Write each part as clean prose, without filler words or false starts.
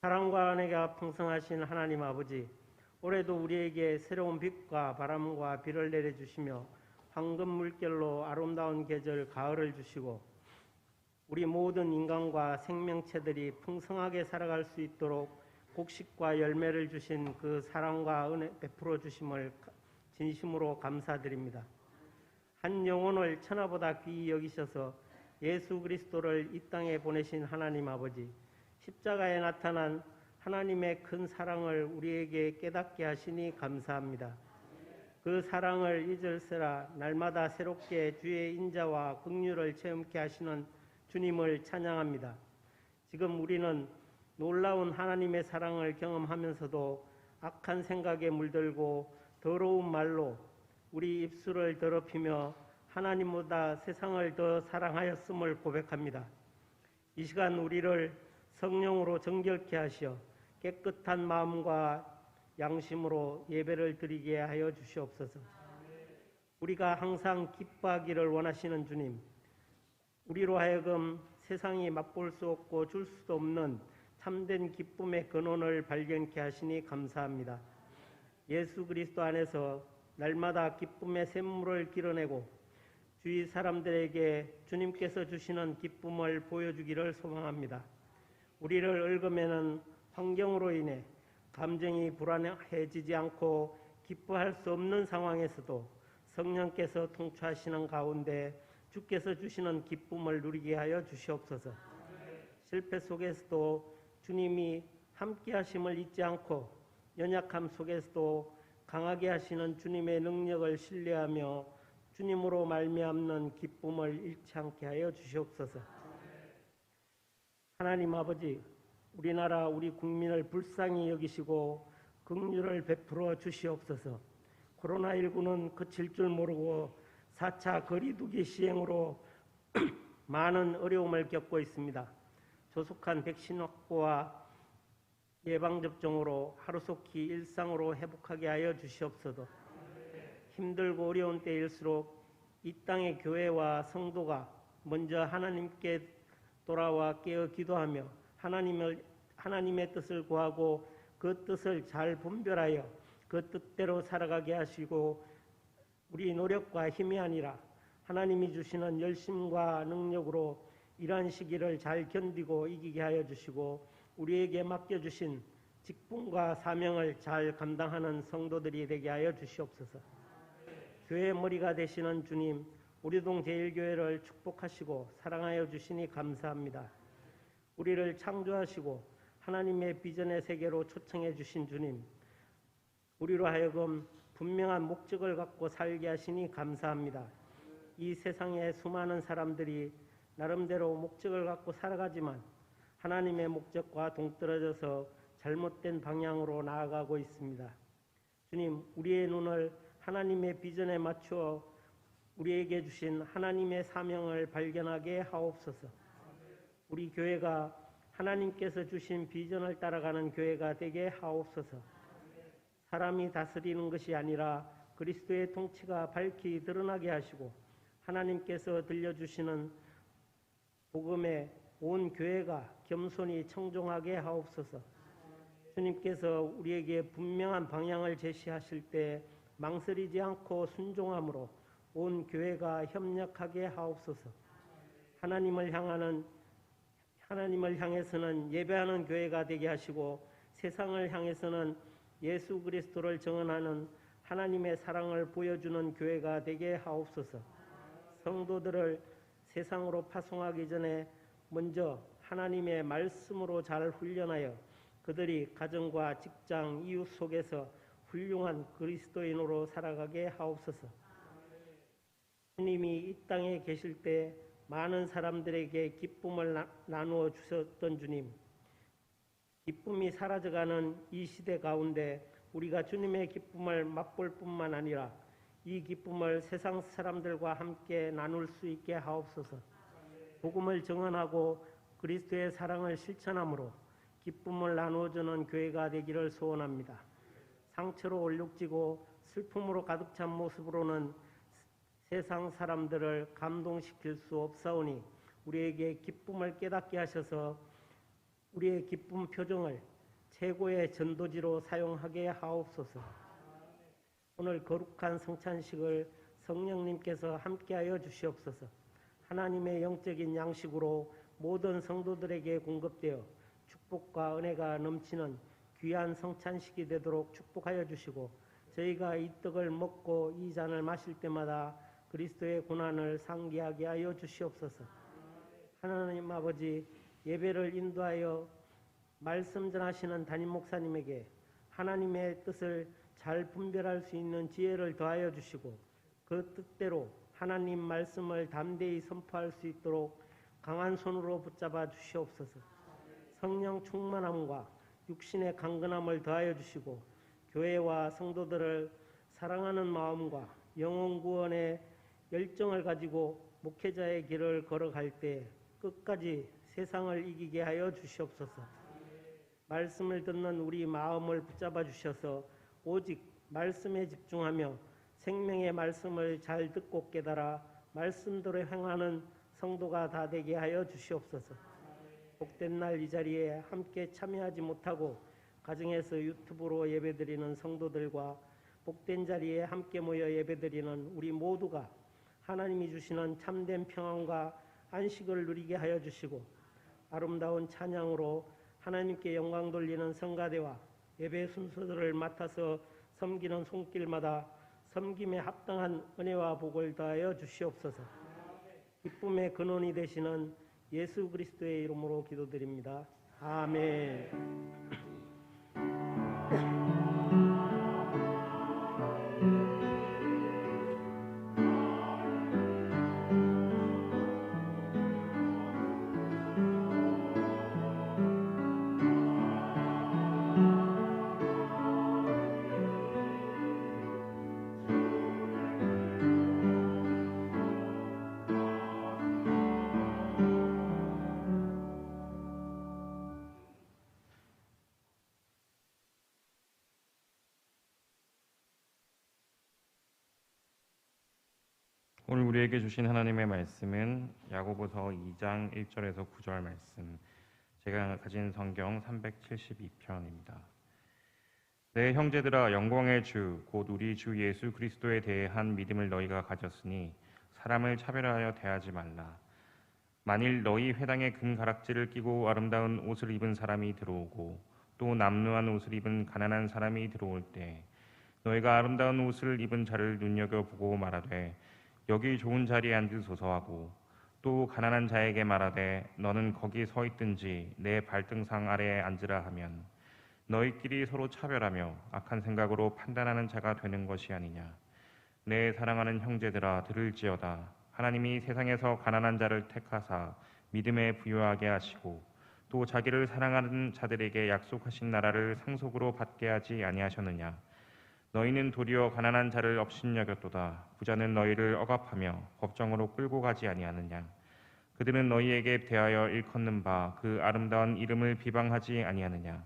사랑과 은혜가 풍성하신 하나님 아버지, 올해도 우리에게 새로운 빛과 바람과 비를 내려주시며 황금 물결로 아름다운 계절 가을을 주시고 우리 모든 인간과 생명체들이 풍성하게 살아갈 수 있도록 곡식과 열매를 주신 그 사랑과 은혜 베풀어 주심을 진심으로 감사드립니다. 한 영혼을 천하보다 귀히 여기셔서 예수 그리스도를 이 땅에 보내신 하나님 아버지, 십자가에 나타난 하나님의 큰 사랑을 우리에게 깨닫게 하시니 감사합니다. 그 사랑을 잊을세라 날마다 새롭게 주의 인자와 긍휼을 체험케 하시는 주님을 찬양합니다. 지금 우리는 놀라운 하나님의 사랑을 경험하면서도 악한 생각에 물들고 더러운 말로 우리 입술을 더럽히며 하나님보다 세상을 더 사랑하였음을 고백합니다. 이 시간 우리를 성령으로 정결케 하시어 깨끗한 마음과 양심으로 예배를 드리게 하여 주시옵소서. 우리가 항상 기뻐하기를 원하시는 주님, 우리로 하여금 세상이 맛볼 수 없고 줄 수도 없는 참된 기쁨의 근원을 발견케 하시니 감사합니다. 예수 그리스도 안에서 날마다 기쁨의 샘물을 길어내고 주위 사람들에게 주님께서 주시는 기쁨을 보여주기를 소망합니다. 우리를 얽어매는 환경으로 인해 감정이 불안해지지 않고 기뻐할 수 없는 상황에서도 성령께서 통치하시는 가운데 주께서 주시는 기쁨을 누리게 하여 주시옵소서. 실패 속에서도 주님이 함께 하심을 잊지 않고 연약함 속에서도 강하게 하시는 주님의 능력을 신뢰하며 주님으로 말미암는 기쁨을 잃지 않게 하여 주시옵소서. 하나님 아버지, 우리나라 우리 국민을 불쌍히 여기시고 긍휼을 베풀어 주시옵소서. 코로나19는 그칠 줄 모르고 4차 거리두기 시행으로 많은 어려움을 겪고 있습니다. 조속한 백신 확보와 예방접종으로 하루속히 일상으로 회복하게 하여 주시옵소서. 힘들고 어려운 때일수록 이 땅의 교회와 성도가 먼저 하나님께 돌아와 깨어 기도하며 하나님의 뜻을 구하고 그 뜻을 잘 분별하여 그 뜻대로 살아가게 하시고 우리 노력과 힘이 아니라 하나님이 주시는 열심과 능력으로 이러한 시기를 잘 견디고 이기게 하여 주시고 우리에게 맡겨주신 직분과 사명을 잘 감당하는 성도들이 되게 하여 주시옵소서. 교회의 머리가 되시는 주님, 우리동 제일교회를 축복하시고 사랑하여 주시니 감사합니다. 우리를 창조하시고 하나님의 비전의 세계로 초청해 주신 주님, 우리로 하여금 분명한 목적을 갖고 살게 하시니 감사합니다. 이 세상에 수많은 사람들이 나름대로 목적을 갖고 살아가지만 하나님의 목적과 동떨어져서 잘못된 방향으로 나아가고 있습니다. 주님, 우리의 눈을 하나님의 비전에 맞추어 우리에게 주신 하나님의 사명을 발견하게 하옵소서. 우리 교회가 하나님께서 주신 비전을 따라가는 교회가 되게 하옵소서. 사람이 다스리는 것이 아니라 그리스도의 통치가 밝히 드러나게 하시고 하나님께서 들려주시는 복음에 온 교회가 겸손히 청종하게 하옵소서. 주님께서 우리에게 분명한 방향을 제시하실 때 망설이지 않고 순종함으로 온 교회가 협력하게 하옵소서. 하나님을 향해서는 예배하는 교회가 되게 하시고 세상을 향해서는 예수 그리스도를 증언하는 하나님의 사랑을 보여주는 교회가 되게 하옵소서. 성도들을 세상으로 파송하기 전에 먼저 하나님의 말씀으로 잘 훈련하여 그들이 가정과 직장, 이웃 속에서 훌륭한 그리스도인으로 살아가게 하옵소서. 주님이 이 땅에 계실 때 많은 사람들에게 기쁨을 나누어 주셨던 주님, 기쁨이 사라져가는 이 시대 가운데 우리가 주님의 기쁨을 맛볼 뿐만 아니라 이 기쁨을 세상 사람들과 함께 나눌 수 있게 하옵소서. 복음을 증언하고 그리스도의 사랑을 실천함으로 기쁨을 나누어주는 교회가 되기를 소원합니다. 상처로 얼룩지고 슬픔으로 가득 찬 모습으로는 세상 사람들을 감동시킬 수 없사오니 우리에게 기쁨을 깨닫게 하셔서 우리의 기쁨 표정을 최고의 전도지로 사용하게 하옵소서. 오늘 거룩한 성찬식을 성령님께서 함께하여 주시옵소서. 하나님의 영적인 양식으로 모든 성도들에게 공급되어 축복과 은혜가 넘치는 귀한 성찬식이 되도록 축복하여 주시고, 저희가 이 떡을 먹고 이 잔을 마실 때마다 그리스도의 고난을 상기하게 하여 주시옵소서. 하나님 아버지, 예배를 인도하여 말씀 전하시는 담임 목사님에게 하나님의 뜻을 잘 분별할 수 있는 지혜를 더하여 주시고, 그 뜻대로 하나님 말씀을 담대히 선포할 수 있도록 강한 손으로 붙잡아 주시옵소서. 성령 충만함과 육신의 강건함을 더하여 주시고, 교회와 성도들을 사랑하는 마음과 영혼 구원의 열정을 가지고 목회자의 길을 걸어갈 때 끝까지 세상을 이기게 하여 주시옵소서. 말씀을 듣는 우리 마음을 붙잡아 주셔서 오직 말씀에 집중하며 생명의 말씀을 잘 듣고 깨달아 말씀대로 행하는 성도가 다 되게 하여 주시옵소서. 복된 날 이 자리에 함께 참여하지 못하고 가정에서 유튜브로 예배드리는 성도들과 복된 자리에 함께 모여 예배드리는 우리 모두가 하나님이 주시는 참된 평안과 안식을 누리게 하여 주시고, 아름다운 찬양으로 하나님께 영광 돌리는 성가대와 예배 순서들을 맡아서 섬기는 손길마다 섬김에 합당한 은혜와 복을 더하여 주시옵소서. 기쁨의 근원이 되시는 예수 그리스도의 이름으로 기도드립니다. 아멘. 오늘 우리에게 주신 하나님의 말씀은 야고보서 2장 1절에서 9절 말씀, 제가 가진 성경 372편입니다. 내 형제들아, 영광의 주 곧 우리 주 예수 그리스도에 대한 믿음을 너희가 가졌으니 사람을 차별하여 대하지 말라. 만일 너희 회당에 금 가락지를 끼고 아름다운 옷을 입은 사람이 들어오고 또 남루한 옷을 입은 가난한 사람이 들어올 때 너희가 아름다운 옷을 입은 자를 눈여겨보고 말하되 여기 좋은 자리에 앉으소서 하고, 또 가난한 자에게 말하되 너는 거기 서 있든지 내 발등상 아래에 앉으라 하면 너희끼리 서로 차별하며 악한 생각으로 판단하는 자가 되는 것이 아니냐. 내 사랑하는 형제들아, 들을지어다. 하나님이 세상에서 가난한 자를 택하사 믿음에 부유하게 하시고 또 자기를 사랑하는 자들에게 약속하신 나라를 상속으로 받게 하지 아니하셨느냐. 너희는 도리어 가난한 자를 업신여겼도다. 부자는 너희를 억압하며 법정으로 끌고 가지 아니하느냐. 그들은 너희에게 대하여 일컫는 바 그 아름다운 이름을 비방하지 아니하느냐.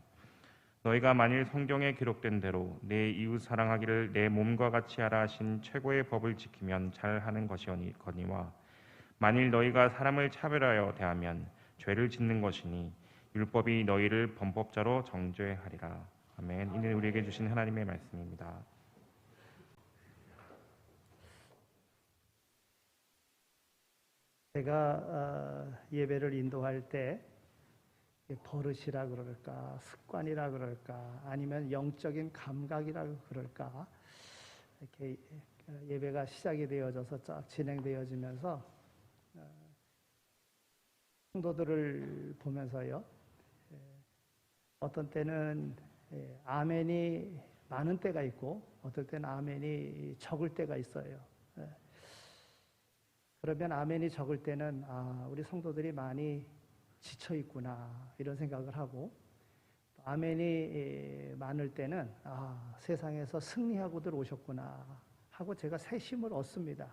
너희가 만일 성경에 기록된 대로 내 이웃 사랑하기를 내 몸과 같이 하라 하신 최고의 법을 지키면 잘하는 것이거니와, 만일 너희가 사람을 차별하여 대하면 죄를 짓는 것이니 율법이 너희를 범법자로 정죄하리라. 아멘. 이는 우리에게 주신 하나님의 말씀입니다. 제가 예배를 인도할 때 버릇이라 그럴까, 습관이라 그럴까, 아니면 영적인 감각이라 그럴까, 이렇게 예배가 시작이 되어져서 쫙 진행되어지면서 성도들을 보면서요, 어떤 때는 아멘이 많은 때가 있고 어떨 때는 아멘이 적을 때가 있어요. 그러면 아멘이 적을 때는 우리 성도들이 많이 지쳐 있구나 이런 생각을 하고, 아멘이 많을 때는 세상에서 승리하고들 오셨구나 하고 제가 새 힘을 얻습니다.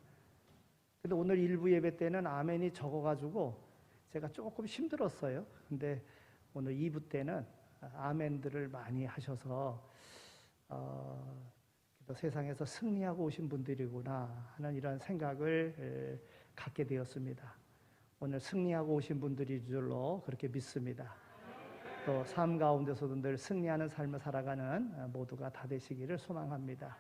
근데 오늘 일부 예배 때는 아멘이 적어가지고 제가 조금 힘들었어요. 근데 오늘 2부 때는 아멘들을 많이 하셔서 또 세상에서 승리하고 오신 분들이구나 하는 이런 생각을 갖게 되었습니다. 오늘 승리하고 오신 분들이 줄로 그렇게 믿습니다. 또 삶 가운데서도 늘 승리하는 삶을 살아가는 모두가 다 되시기를 소망합니다.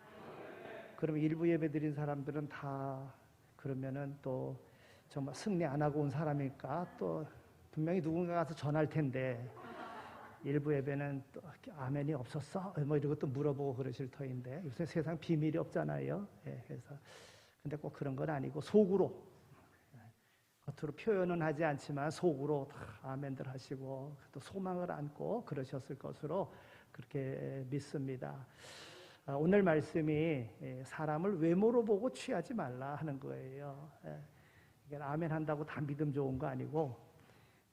그럼 일부 예배 드린 사람들은 다 그러면은 또 정말 승리 안 하고 온 사람일까? 또 분명히 누군가 가서 전할 텐데 일부 예배는 또 아멘이 없었어? 뭐 이런 것도 물어보고 그러실 터인데 요새 세상 비밀이 없잖아요. 예, 그래서 근데 꼭 그런 건 아니고 속으로 겉으로 표현은 하지 않지만 속으로 다 아멘들 하시고 또 소망을 안고 그러셨을 것으로 그렇게 믿습니다. 오늘 말씀이 사람을 외모로 보고 취하지 말라 하는 거예요. 이게 아멘 한다고 다 믿음 좋은 거 아니고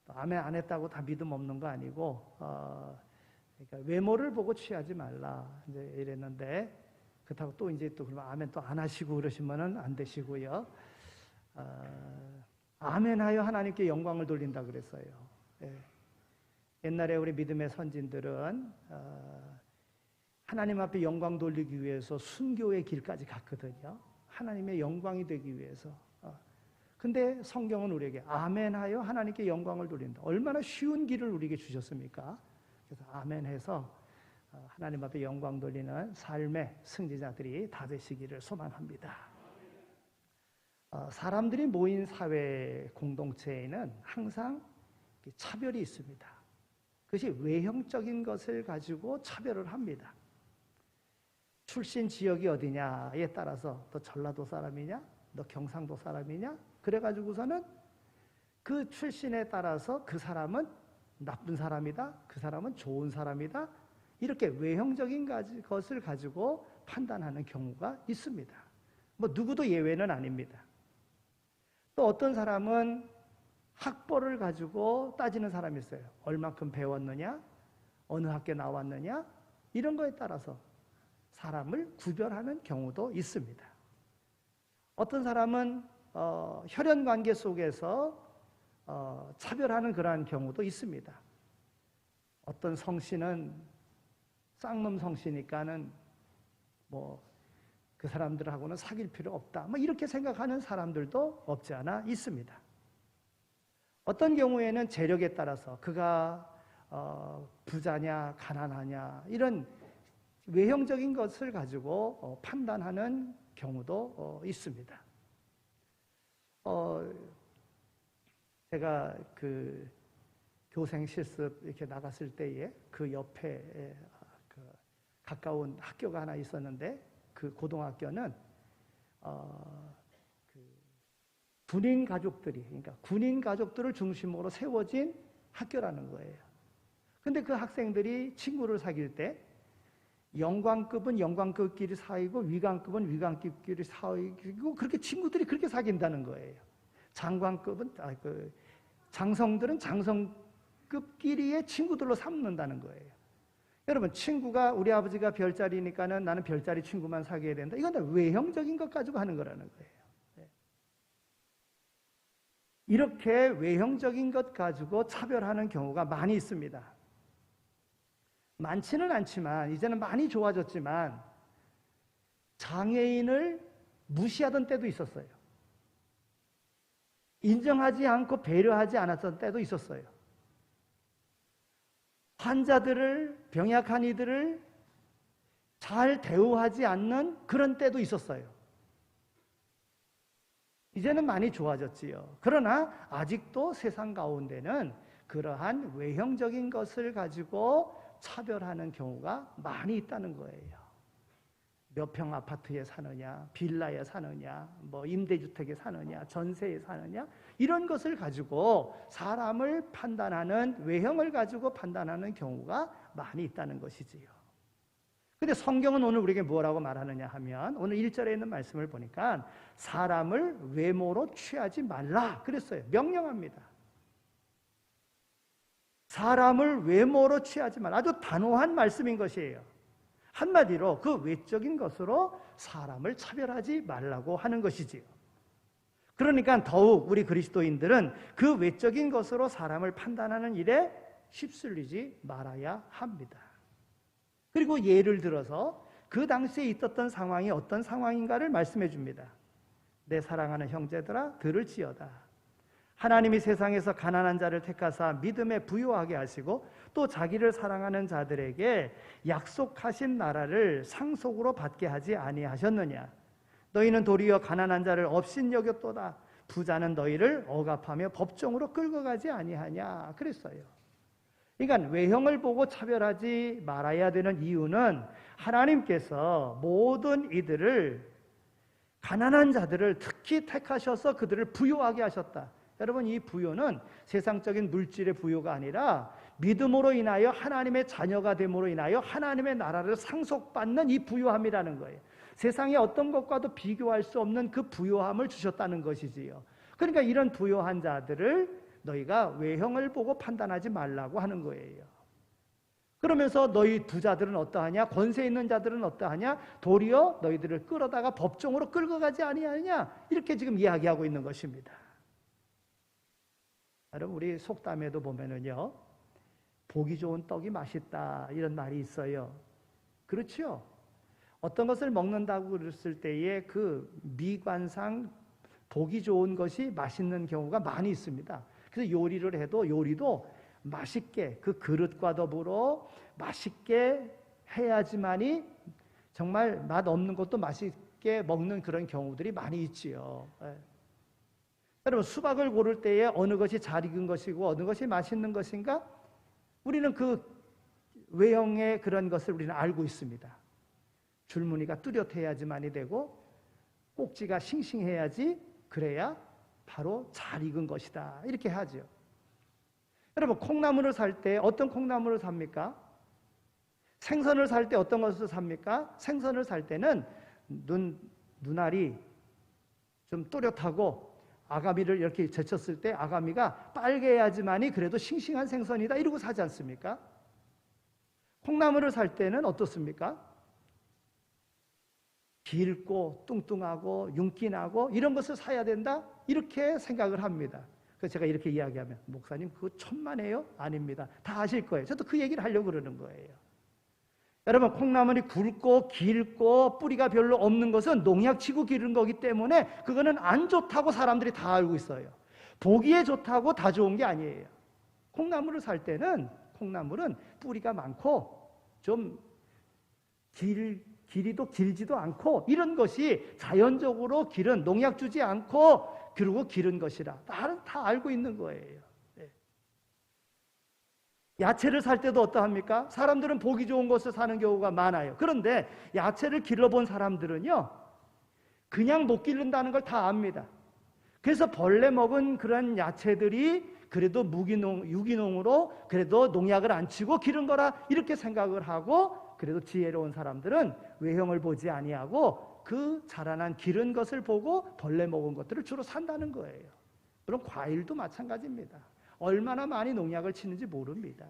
또 아멘 안 했다고 다 믿음 없는 거 아니고 그러니까 외모를 보고 취하지 말라 이제 이랬는데 그렇다고 또 이제 또 그러면 아멘 또 안 하시고 그러시면은 안 되시고요. 아멘하여 하나님께 영광을 돌린다 그랬어요. 예. 옛날에 우리 믿음의 선진들은 하나님 앞에 영광 돌리기 위해서 순교의 길까지 갔거든요. 하나님의 영광이 되기 위해서. 근데 성경은 우리에게 아멘하여 하나님께 영광을 돌린다. 얼마나 쉬운 길을 우리에게 주셨습니까? 그래서 아멘해서 하나님 앞에 영광 돌리는 삶의 승리자들이 다 되시기를 소망합니다. 사람들이 모인 사회 공동체에는 항상 차별이 있습니다. 그것이 외형적인 것을 가지고 차별을 합니다. 출신 지역이 어디냐에 따라서 너 전라도 사람이냐? 너 경상도 사람이냐? 그래가지고서는 그 출신에 따라서 그 사람은 나쁜 사람이다. 그 사람은 좋은 사람이다. 이렇게 외형적인 것을 가지고 판단하는 경우가 있습니다. 뭐 누구도 예외는 아닙니다. 또 어떤 사람은 학벌을 가지고 따지는 사람이 있어요. 얼마큼 배웠느냐? 어느 학교 나왔느냐? 이런 거에 따라서 사람을 구별하는 경우도 있습니다. 어떤 사람은 혈연 관계 속에서 차별하는 그러한 경우도 있습니다. 어떤 성씨는 쌍놈 성씨니까는 뭐 그 사람들하고는 사귈 필요 없다. 뭐 이렇게 생각하는 사람들도 없지 않아 있습니다. 어떤 경우에는 재력에 따라서 그가 부자냐 가난하냐 이런 외형적인 것을 가지고 판단하는 경우도 있습니다. 제가 그 교생 실습 이렇게 나갔을 때에 그 옆에 그 가까운 학교가 하나 있었는데 그 고등학교는 군인 가족들이 그러니까 군인 가족들을 중심으로 세워진 학교라는 거예요. 근데 그 학생들이 친구를 사귈 때 영광급은 영광급끼리 사귀고 위관급은 위관급끼리 사귀고 그렇게 친구들이 그렇게 사귄다는 거예요. 장관급은 장성들은 장성급끼리의 친구들로 삼는다는 거예요. 여러분 친구가 우리 아버지가 별자리니까는 나는 별자리 친구만 사귀어야 된다. 이건 다 외형적인 것 가지고 하는 거라는 거예요. 이렇게 외형적인 것 가지고 차별하는 경우가 많이 있습니다. 많지는 않지만 이제는 많이 좋아졌지만 장애인을 무시하던 때도 있었어요. 인정하지 않고 배려하지 않았던 때도 있었어요. 환자들을 병약한 이들을 잘 대우하지 않는 그런 때도 있었어요. 이제는 많이 좋아졌지요. 그러나 아직도 세상 가운데는 그러한 외형적인 것을 가지고 차별하는 경우가 많이 있다는 거예요. 몇 평 아파트에 사느냐, 빌라에 사느냐, 뭐 임대주택에 사느냐, 전세에 사느냐 이런 것을 가지고 사람을 판단하는 외형을 가지고 판단하는 경우가 많이 있다는 것이지요. 근데 성경은 오늘 우리에게 뭐라고 말하느냐 하면 오늘 1절에 있는 말씀을 보니까 사람을 외모로 취하지 말라 그랬어요. 명령합니다. 사람을 외모로 취하지 말라. 아주 단호한 말씀인 것이에요. 한마디로 그 외적인 것으로 사람을 차별하지 말라고 하는 것이지요. 그러니까 더욱 우리 그리스도인들은 그 외적인 것으로 사람을 판단하는 일에 휩쓸리지 말아야 합니다. 그리고 예를 들어서 그 당시에 있었던 상황이 어떤 상황인가를 말씀해 줍니다. 내 사랑하는 형제들아 들을지어다. 하나님이 세상에서 가난한 자를 택하사 믿음에 부요하게 하시고 또 자기를 사랑하는 자들에게 약속하신 나라를 상속으로 받게 하지 아니하셨느냐. 너희는 도리어 가난한 자를 업신여겼도다. 부자는 너희를 억압하며 법정으로 끌고 가지 아니하냐 그랬어요. 그러니까 외형을 보고 차별하지 말아야 되는 이유는 하나님께서 모든 이들을, 가난한 자들을 특히 택하셔서 그들을 부요하게 하셨다. 여러분, 이 부요는 세상적인 물질의 부요가 아니라 믿음으로 인하여 하나님의 자녀가 됨으로 인하여 하나님의 나라를 상속받는 이 부요함이라는 거예요. 세상의 어떤 것과도 비교할 수 없는 그 부요함을 주셨다는 것이지요. 그러니까 이런 부요한 자들을 너희가 외형을 보고 판단하지 말라고 하는 거예요. 그러면서 너희 부자들은 어떠하냐? 권세 있는 자들은 어떠하냐? 도리어 너희들을 끌어다가 법정으로 끌고 가지 아니하느냐? 이렇게 지금 이야기하고 있는 것입니다. 여러분, 우리 속담에도 보면은요, 보기 좋은 떡이 맛있다 이런 말이 있어요. 그렇죠? 어떤 것을 먹는다고 그랬을 때에 그 미관상 보기 좋은 것이 맛있는 경우가 많이 있습니다. 그래서 요리를 해도 요리도 맛있게 그 그릇과 더불어 맛있게 해야지만이 정말 맛 없는 것도 맛있게 먹는 그런 경우들이 많이 있지요. 여러분, 수박을 고를 때에 어느 것이 잘 익은 것이고 어느 것이 맛있는 것인가? 우리는 그 외형의 그런 것을 우리는 알고 있습니다. 줄무늬가 뚜렷해야지만이 되고 꼭지가 싱싱해야지, 그래야 바로 잘 익은 것이다 이렇게 하죠. 여러분, 콩나물을 살 때 어떤 콩나물을 삽니까? 생선을 살 때 어떤 것을 삽니까? 생선을 살 때는 눈알이 좀 또렷하고 아가미를 이렇게 제쳤을 때 아가미가 빨개야지만이 그래도 싱싱한 생선이다 이러고 사지 않습니까? 콩나물을 살 때는 어떻습니까? 길고 뚱뚱하고 윤기 나고 이런 것을 사야 된다 이렇게 생각을 합니다. 그래서 제가 이렇게 이야기하면, 목사님 그거 천만에요? 아닙니다. 다 아실 거예요. 저도 그 얘기를 하려고 그러는 거예요. 여러분, 콩나물이 굵고 길고 뿌리가 별로 없는 것은 농약치고 기른 거기 때문에 그거는 안 좋다고 사람들이 다 알고 있어요. 보기에 좋다고 다 좋은 게 아니에요. 콩나물을 살 때는 콩나물은 뿌리가 많고 좀 길이도 길지도 않고 이런 것이 자연적으로 기른, 농약 주지 않고 그리고 기른 것이라 다 알고 있는 거예요. 야채를 살 때도 어떠합니까? 사람들은 보기 좋은 것을 사는 경우가 많아요. 그런데 야채를 길러본 사람들은요, 그냥 못 기른다는 걸 다 압니다. 그래서 벌레 먹은 그런 야채들이 그래도 유기농으로 그래도 농약을 안 치고 기른 거라 이렇게 생각을 하고, 그래도 지혜로운 사람들은 외형을 보지 아니하고 그 자라난 기른 것을 보고 벌레 먹은 것들을 주로 산다는 거예요. 그럼 과일도 마찬가지입니다. 얼마나 많이 농약을 치는지 모릅니다.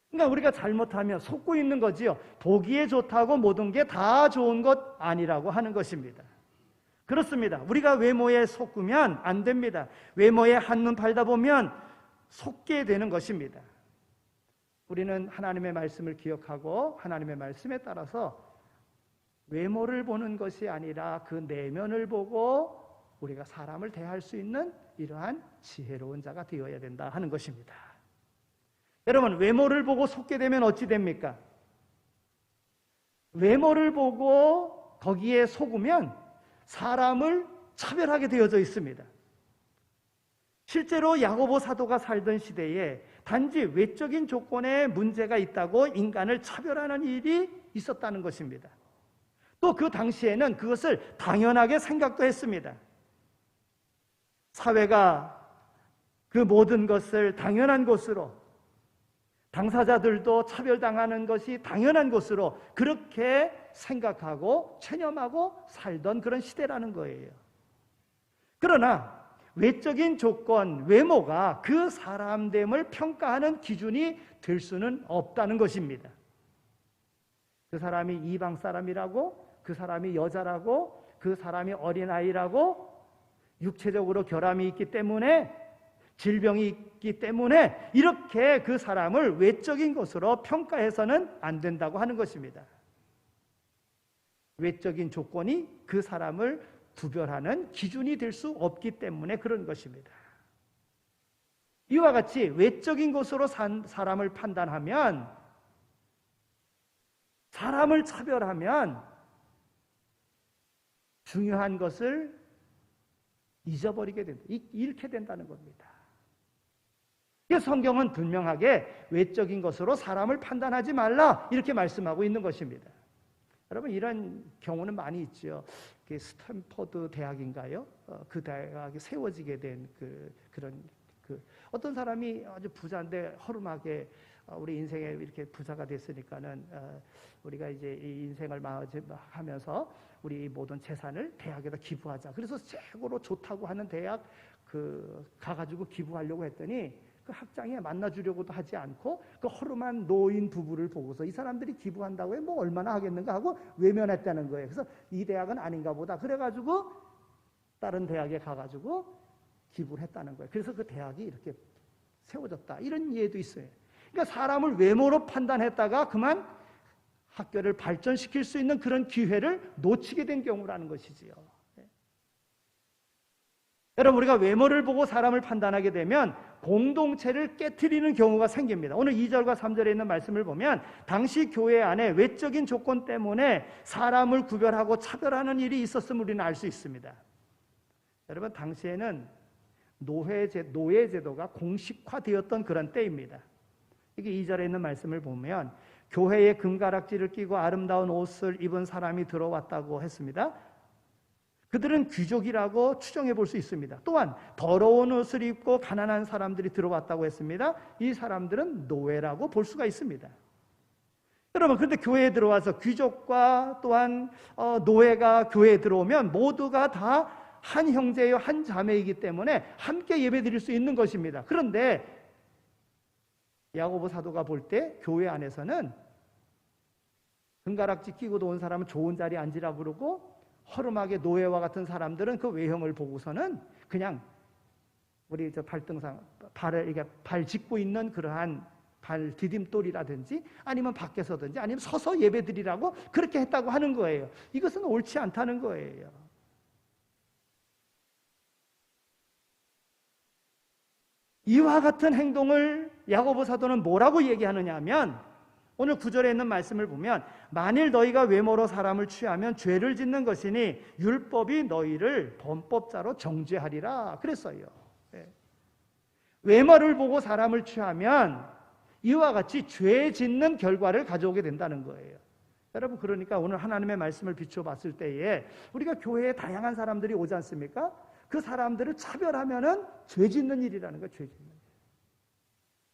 그러니까 우리가 잘못하면 속고 있는 거지요. 보기에 좋다고 모든 게 다 좋은 것 아니라고 하는 것입니다. 그렇습니다. 우리가 외모에 속으면 안 됩니다. 외모에 한눈 팔다 보면 속게 되는 것입니다. 우리는 하나님의 말씀을 기억하고 하나님의 말씀에 따라서 외모를 보는 것이 아니라 그 내면을 보고 우리가 사람을 대할 수 있는 이러한 지혜로운 자가 되어야 된다 하는 것입니다. 여러분, 외모를 보고 속게 되면 어찌 됩니까? 외모를 보고 거기에 속으면 사람을 차별하게 되어져 있습니다. 실제로 야고보 사도가 살던 시대에 단지 외적인 조건에 문제가 있다고 인간을 차별하는 일이 있었다는 것입니다. 또 그 당시에는 그것을 당연하게 생각도 했습니다. 사회가 그 모든 것을 당연한 것으로, 당사자들도 차별당하는 것이 당연한 것으로 그렇게 생각하고 체념하고 살던 그런 시대라는 거예요. 그러나 외적인 조건, 외모가 그 사람됨을 평가하는 기준이 될 수는 없다는 것입니다. 그 사람이 이방 사람이라고, 그 사람이 여자라고, 그 사람이 어린아이라고, 육체적으로 결함이 있기 때문에, 질병이 있기 때문에 이렇게 그 사람을 외적인 것으로 평가해서는 안 된다고 하는 것입니다. 외적인 조건이 그 사람을 구별하는 기준이 될 수 없기 때문에 그런 것입니다. 이와 같이 외적인 것으로 사람을 판단하면, 사람을 차별하면 중요한 것을 잊어버리게 된다. 잃게 된다는 겁니다. 그래서 성경은 분명하게 외적인 것으로 사람을 판단하지 말라 이렇게 말씀하고 있는 것입니다. 여러분, 이런 경우는 많이 있죠. 스탠퍼드 대학인가요? 그 대학이 세워지게 된 그런 어떤 사람이 아주 부자인데 허름하게 우리 인생에 이렇게 부자가 됐으니까는 우리가 이제 이 인생을 하면서 우리 모든 재산을 대학에다 기부하자. 그래서 최고로 좋다고 하는 대학 가가지고 기부하려고 했더니 그 학장이 만나주려고도 하지 않고 그 허름한 노인 부부를 보고서 이 사람들이 기부한다고 해 뭐 얼마나 하겠는가 하고 외면했다는 거예요. 그래서 이 대학은 아닌가 보다. 그래가지고 다른 대학에 가가지고 기부를 했다는 거예요. 그래서 그 대학이 이렇게 세워졌다. 이런 예도 있어요. 그러니까 사람을 외모로 판단했다가 그만 학교를 발전시킬 수 있는 그런 기회를 놓치게 된 경우라는 것이지요. 여러분, 우리가 외모를 보고 사람을 판단하게 되면 공동체를 깨트리는 경우가 생깁니다. 오늘 2절과 3절에 있는 말씀을 보면 당시 교회 안에 외적인 조건 때문에 사람을 구별하고 차별하는 일이 있었음을 우리는 알 수 있습니다. 여러분, 당시에는 노예제도가 공식화되었던 그런 때입니다. 이게 2절에 있는 말씀을 보면 교회에 금가락지를 끼고 아름다운 옷을 입은 사람이 들어왔다고 했습니다. 그들은 귀족이라고 추정해 볼 수 있습니다. 또한 더러운 옷을 입고 가난한 사람들이 들어왔다고 했습니다. 이 사람들은 노예라고 볼 수가 있습니다. 여러분, 그런데 교회에 들어와서 귀족과 또한 노예가 교회에 들어오면 모두가 다 한 형제요 한 자매이기 때문에 함께 예배드릴 수 있는 것입니다. 그런데 야고보 사도가 볼 때 교회 안에서는 금가락지 끼고 온 사람은 좋은 자리에 앉으라고 그러고 허름하게 노예와 같은 사람들은 그 외형을 보고서는 그냥 우리 발등상 발을 이게 발 짚고 있는 그러한 발 디딤돌이라든지 아니면 밖에서든지 아니면 서서 예배드리라고 그렇게 했다고 하는 거예요. 이것은 옳지 않다는 거예요. 이와 같은 행동을 야고보 사도는 뭐라고 얘기하느냐 하면 오늘 9절에 있는 말씀을 보면 만일 너희가 외모로 사람을 취하면 죄를 짓는 것이니 율법이 너희를 범법자로 정죄하리라 그랬어요. 외모를 보고 사람을 취하면 이와 같이 죄 짓는 결과를 가져오게 된다는 거예요. 여러분, 그러니까 오늘 하나님의 말씀을 비춰봤을 때에 우리가 교회에 다양한 사람들이 오지 않습니까? 그 사람들을 차별하면은 죄 짓는 일이라는 거예요. 죄 짓는 일.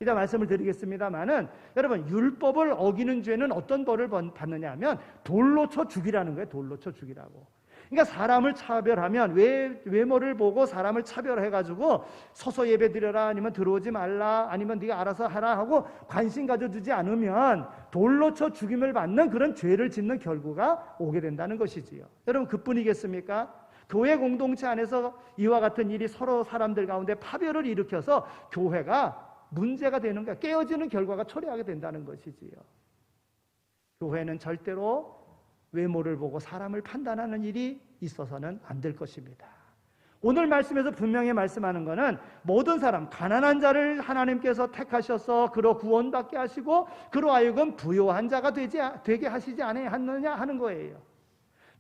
이따 말씀을 드리겠습니다만은 여러분, 율법을 어기는 죄는 어떤 벌을 받느냐 하면 돌로 쳐 죽이라는 거예요. 돌로 쳐 죽이라고. 그러니까 사람을 차별하면 외모를 보고 사람을 차별해가지고 서서 예배 드려라 아니면 들어오지 말라 아니면 네가 알아서 하라 하고 관심 가져주지 않으면 돌로 쳐 죽임을 받는 그런 죄를 짓는 결과가 오게 된다는 것이지요. 여러분, 그뿐이겠습니까? 교회 공동체 안에서 이와 같은 일이 서로 사람들 가운데 파별을 일으켜서 교회가 문제가 되는 거야. 깨어지는 결과가 초래하게 된다는 것이지요. 교회는 절대로 외모를 보고 사람을 판단하는 일이 있어서는 안 될 것입니다. 오늘 말씀에서 분명히 말씀하는 것은 모든 사람, 가난한 자를 하나님께서 택하셔서 그로 구원받게 하시고 그로 하여금 부요한 자가 되게 하시지 않느냐 하는 거예요.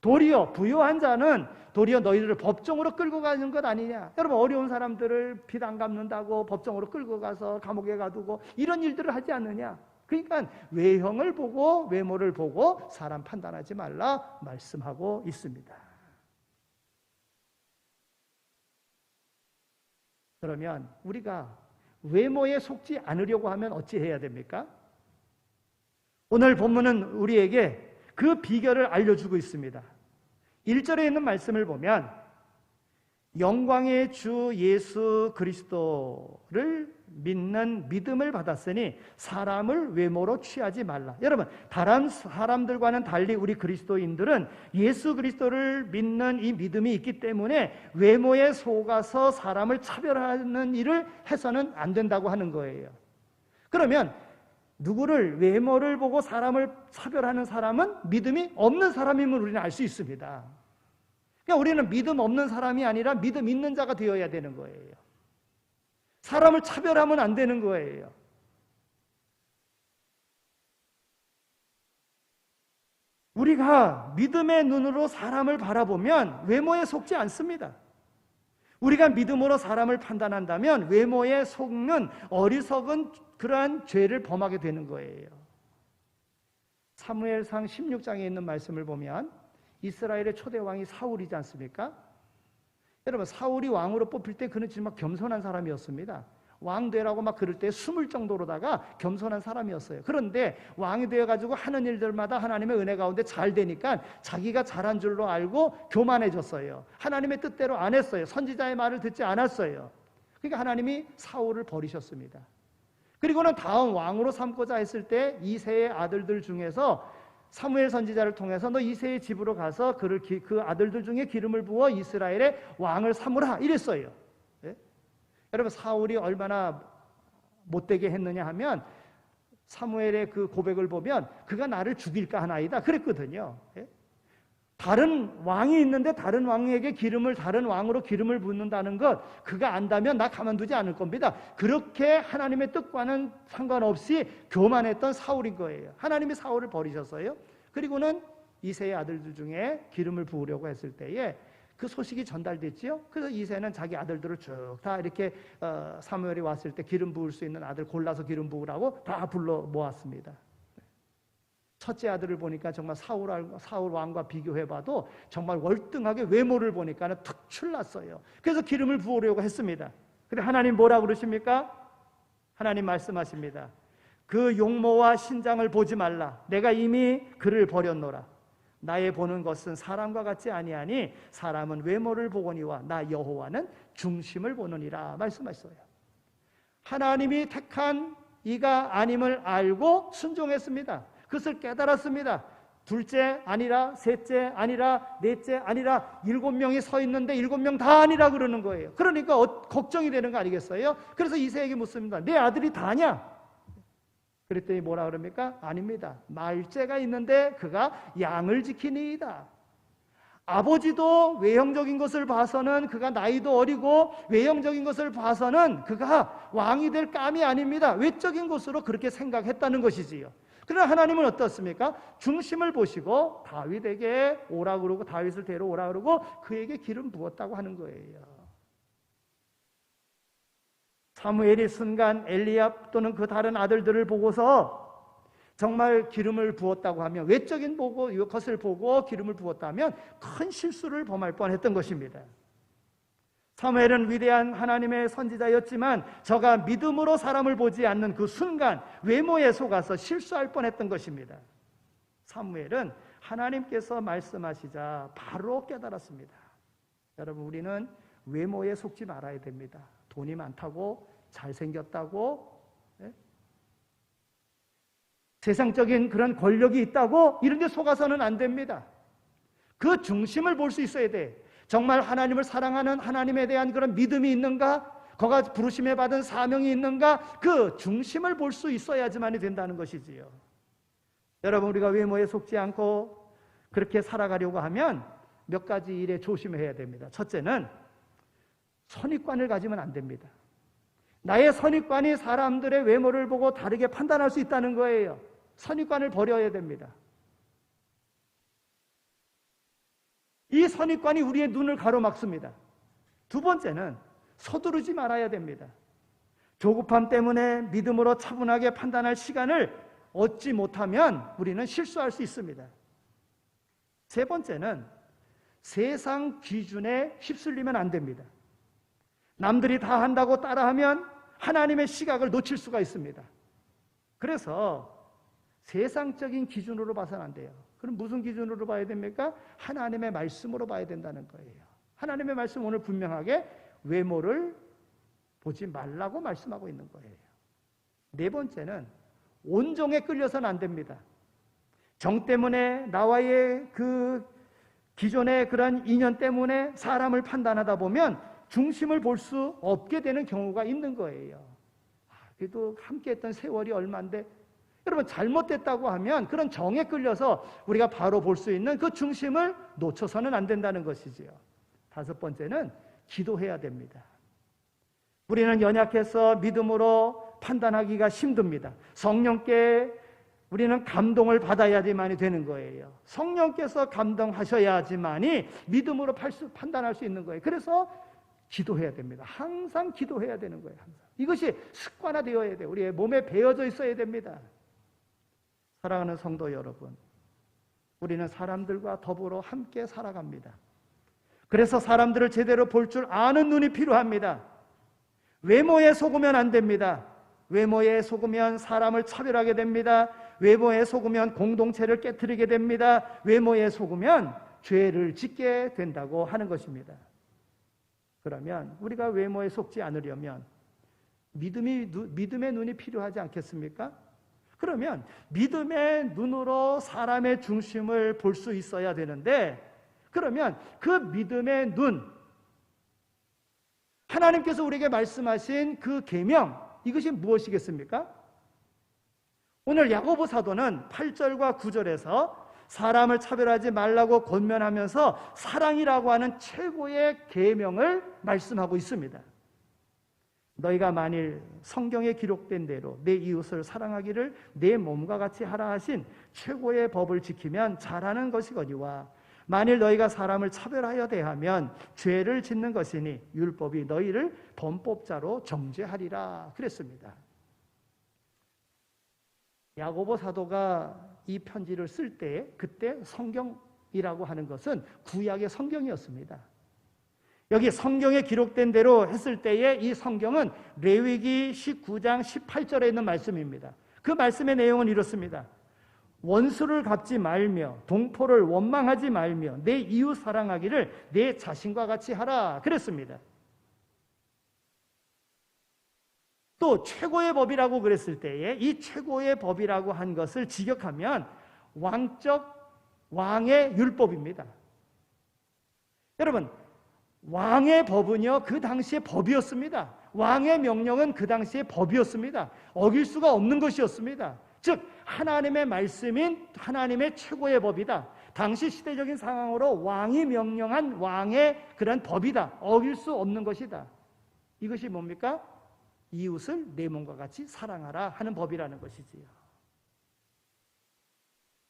도리어 부요한 자는 도리어 너희들을 법정으로 끌고 가는 것 아니냐. 여러분, 어려운 사람들을 빚 안 갚는다고 법정으로 끌고 가서 감옥에 가두고 이런 일들을 하지 않느냐. 그러니까 외형을 보고 외모를 보고 사람 판단하지 말라 말씀하고 있습니다. 그러면 우리가 외모에 속지 않으려고 하면 어찌 해야 됩니까? 오늘 본문은 우리에게 그 비결을 알려주고 있습니다. 1절에 있는 말씀을 보면 영광의 주 예수 그리스도를 믿는 믿음을 받았으니 사람을 외모로 취하지 말라. 여러분, 다른 사람들과는 달리 우리 그리스도인들은 예수 그리스도를 믿는 이 믿음이 있기 때문에 외모에 속아서 사람을 차별하는 일을 해서는 안 된다고 하는 거예요. 그러면 누구를 외모를 보고 사람을 차별하는 사람은 믿음이 없는 사람임을 우리는 알 수 있습니다. 그러니까 우리는 믿음 없는 사람이 아니라 믿음 있는 자가 되어야 되는 거예요. 사람을 차별하면 안 되는 거예요. 우리가 믿음의 눈으로 사람을 바라보면 외모에 속지 않습니다. 우리가 믿음으로 사람을 판단한다면 외모에 속는 어리석은 그러한 죄를 범하게 되는 거예요. 사무엘상 16장에 있는 말씀을 보면 이스라엘의 초대 왕이 사울이지 않습니까? 여러분, 사울이 왕으로 뽑힐 때 그는 정말 겸손한 사람이었습니다. 왕 되라고 막 그럴 때 숨을 정도로다가 겸손한 사람이었어요. 그런데 왕이 되어가지고 하는 일들마다 하나님의 은혜 가운데 잘 되니까 자기가 잘한 줄로 알고 교만해졌어요. 하나님의 뜻대로 안 했어요. 선지자의 말을 듣지 않았어요. 그러니까 하나님이 사울을 버리셨습니다. 그리고는 다음 왕으로 삼고자 했을 때 이새의 아들들 중에서 사무엘 선지자를 통해서 너 이새의 집으로 가서 그 아들들 중에 기름을 부어 이스라엘의 왕을 삼으라 이랬어요. 예? 여러분, 사울이 얼마나 못되게 했느냐 하면 사무엘의 그 고백을 보면 그가 나를 죽일까 하나이다 그랬거든요. 예? 다른 왕이 있는데 다른 왕에게 다른 왕으로 기름을 붓는다는 것 그가 안다면 나 가만두지 않을 겁니다. 그렇게 하나님의 뜻과는 상관없이 교만했던 사울인 거예요. 하나님이 사울을 버리셨어요. 그리고는 이새의 아들들 중에 기름을 부으려고 했을 때에 그 소식이 전달됐지요. 그래서 이새는 자기 아들들을 쭉 다 이렇게 사무엘이 왔을 때 기름 부을 수 있는 아들 골라서 기름 부으라고 다 불러 모았습니다. 첫째 아들을 보니까 정말 사울 왕과 비교해봐도 정말 월등하게 외모를 보니까 특출났어요. 그래서 기름을 부으려고 했습니다. 근데 하나님 뭐라고 그러십니까? 하나님 말씀하십니다. 그 용모와 신장을 보지 말라. 내가 이미 그를 버렸노라. 나의 보는 것은 사람과 같지 아니하니 사람은 외모를 보거니와 나 여호와는 중심을 보느니라 말씀하셨어요. 하나님이 택한 이가 아님을 알고 순종했습니다. 그것을 깨달았습니다. 둘째 아니라, 셋째 아니라, 넷째 아니라 7명이 서 있는데 7명 다 아니라 그러는 거예요. 그러니까 걱정이 되는 거 아니겠어요? 그래서 이새에게 묻습니다. 내 아들이 다냐? 그랬더니 뭐라 그럽니까? 아닙니다. 말째가 있는데 그가 양을 지키니이다. 아버지도 외형적인 것을 봐서는 그가 나이도 어리고 외형적인 것을 봐서는 그가 왕이 될 감이 아닙니다. 외적인 것으로 그렇게 생각했다는 것이지요. 그러나 하나님은 어떻습니까? 중심을 보시고 다윗에게 오라 그러고 다윗을 데려오라 그러고 그에게 기름 부었다고 하는 거예요. 사무엘이 순간 엘리압 또는 그 다른 아들들을 보고서 정말 기름을 부었다고 하면 외적인 것을 보고 기름을 부었다면 큰 실수를 범할 뻔했던 것입니다. 사무엘은 위대한 하나님의 선지자였지만 저가 믿음으로 사람을 보지 않는 그 순간 외모에 속아서 실수할 뻔했던 것입니다. 사무엘은 하나님께서 말씀하시자 바로 깨달았습니다. 여러분, 우리는 외모에 속지 말아야 됩니다. 돈이 많다고 잘생겼다고 세상적인 그런 권력이 있다고 이런 데 속아서는 안 됩니다. 그 중심을 볼 수 있어야 돼. 정말 하나님을 사랑하는 하나님에 대한 그런 믿음이 있는가? 그가 부르심에 받은 사명이 있는가? 그 중심을 볼 수 있어야지만이 된다는 것이지요. 여러분, 우리가 외모에 속지 않고 그렇게 살아가려고 하면 몇 가지 일에 조심해야 됩니다. 첫째는 선입관을 가지면 안 됩니다. 나의 선입관이 사람들의 외모를 보고 다르게 판단할 수 있다는 거예요. 선입관을 버려야 됩니다. 이 선입관이 우리의 눈을 가로막습니다. 두 번째는 서두르지 말아야 됩니다. 조급함 때문에 믿음으로 차분하게 판단할 시간을 얻지 못하면 우리는 실수할 수 있습니다. 세 번째는 세상 기준에 휩쓸리면 안 됩니다. 남들이 다 한다고 따라하면 하나님의 시각을 놓칠 수가 있습니다. 그래서 세상적인 기준으로 봐서는 안 돼요. 그럼 무슨 기준으로 봐야 됩니까? 하나님의 말씀으로 봐야 된다는 거예요. 하나님의 말씀 오늘 분명하게 외모를 보지 말라고 말씀하고 있는 거예요. 네 번째는 온정에 끌려서는 안 됩니다. 정 때문에 나와의 그 기존의 그런 인연 때문에 사람을 판단하다 보면 중심을 볼 수 없게 되는 경우가 있는 거예요. 그래도 함께했던 세월이 얼마인데 여러분 잘못됐다고 하면 그런 정에 끌려서 우리가 바로 볼 수 있는 그 중심을 놓쳐서는 안 된다는 것이지요. 다섯 번째는 기도해야 됩니다. 우리는 연약해서 믿음으로 판단하기가 힘듭니다. 성령께 우리는 감동을 받아야지만이 되는 거예요. 성령께서 감동하셔야지만이 믿음으로 판단할 수 있는 거예요. 그래서 기도해야 됩니다. 항상 기도해야 되는 거예요. 항상. 이것이 습관화되어야 돼요. 우리의 몸에 배어져 있어야 됩니다. 사랑하는 성도 여러분, 우리는 사람들과 더불어 함께 살아갑니다. 그래서 사람들을 제대로 볼 줄 아는 눈이 필요합니다. 외모에 속으면 안 됩니다. 외모에 속으면 사람을 차별하게 됩니다. 외모에 속으면 공동체를 깨트리게 됩니다. 외모에 속으면 죄를 짓게 된다고 하는 것입니다. 그러면 우리가 외모에 속지 않으려면 믿음의 눈이 필요하지 않겠습니까? 그러면 믿음의 눈으로 사람의 중심을 볼 수 있어야 되는데, 그러면 그 믿음의 눈, 하나님께서 우리에게 말씀하신 그 계명, 이것이 무엇이겠습니까? 오늘 야고보 사도는 8절과 9절에서 사람을 차별하지 말라고 권면하면서 사랑이라고 하는 최고의 계명을 말씀하고 있습니다. 너희가 만일 성경에 기록된 대로 내 이웃을 사랑하기를 내 몸과 같이 하라 하신 최고의 법을 지키면 잘하는 것이거니와, 만일 너희가 사람을 차별하여 대하면 죄를 짓는 것이니 율법이 너희를 범법자로 정죄하리라 그랬습니다. 야고보 사도가 이 편지를 쓸 때 그때 성경이라고 하는 것은 구약의 성경이었습니다. 여기 성경에 기록된 대로 했을 때에 이 성경은 레위기 19장 18절에 있는 말씀입니다. 그 말씀의 내용은 이렇습니다. 원수를 갚지 말며 동포를 원망하지 말며 내 이웃 사랑하기를 내 자신과 같이 하라 그랬습니다. 또 최고의 법이라고 그랬을 때에 이 최고의 법이라고 한 것을 직역하면 왕의 율법입니다. 여러분, 왕의 법은요, 그 당시의 법이었습니다. 왕의 명령은 그 당시의 법이었습니다. 어길 수가 없는 것이었습니다. 즉 하나님의 말씀인 하나님의 최고의 법이다. 당시 시대적인 상황으로 왕이 명령한 왕의 그런 법이다. 어길 수 없는 것이다. 이것이 뭡니까? 이웃을 내 몸과 같이 사랑하라 하는 법이라는 것이지요.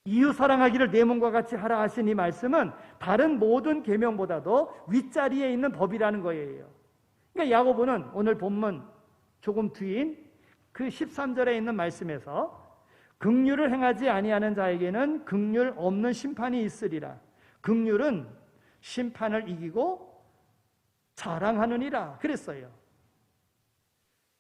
이웃 사랑하기를 내 몸과 같이 하라 하신 이 말씀은 다른 모든 계명보다도 윗자리에 있는 법이라는 거예요. 그러니까 야고보는 오늘 본문 조금 뒤인 그 13절에 있는 말씀에서 긍휼을 행하지 아니하는 자에게는 긍휼 없는 심판이 있으리라. 긍휼은 심판을 이기고 자랑하느니라 그랬어요.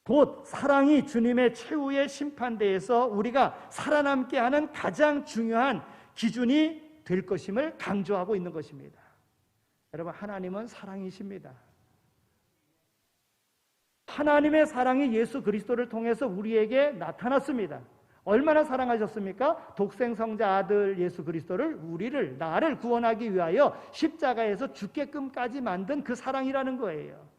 곧 사랑이 주님의 최후의 심판대에서 우리가 살아남게 하는 가장 중요한 기준이 될 것임을 강조하고 있는 것입니다. 여러분, 하나님은 사랑이십니다. 하나님의 사랑이 예수 그리스도를 통해서 우리에게 나타났습니다. 얼마나 사랑하셨습니까? 독생성자 아들 예수 그리스도를 나를 구원하기 위하여 십자가에서 죽게끔까지 만든 그 사랑이라는 거예요.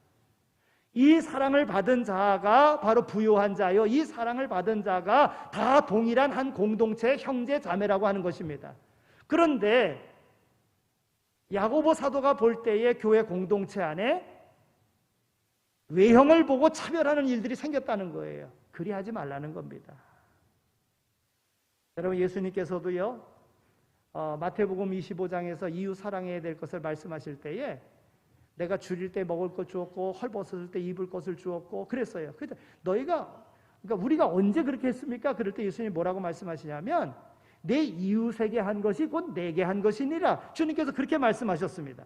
이 사랑을 받은 자가 바로 부요한 자요, 이 사랑을 받은 자가 다 동일한 한 공동체의 형제 자매라고 하는 것입니다. 그런데 야고보 사도가 볼 때에 교회 공동체 안에 외형을 보고 차별하는 일들이 생겼다는 거예요. 그리하지 말라는 겁니다. 여러분, 예수님께서도요, 마태복음 25장에서 이웃 사랑해야 될 것을 말씀하실 때에 내가 줄일 때 먹을 것 주었고 헐벗었을 때 입을 것을 주었고 그랬어요. 그러니까 우리가 언제 그렇게 했습니까? 그럴 때 예수님이 뭐라고 말씀하시냐면 내 이웃에게 한 것이 곧 내게 한 것이니라. 주님께서 그렇게 말씀하셨습니다.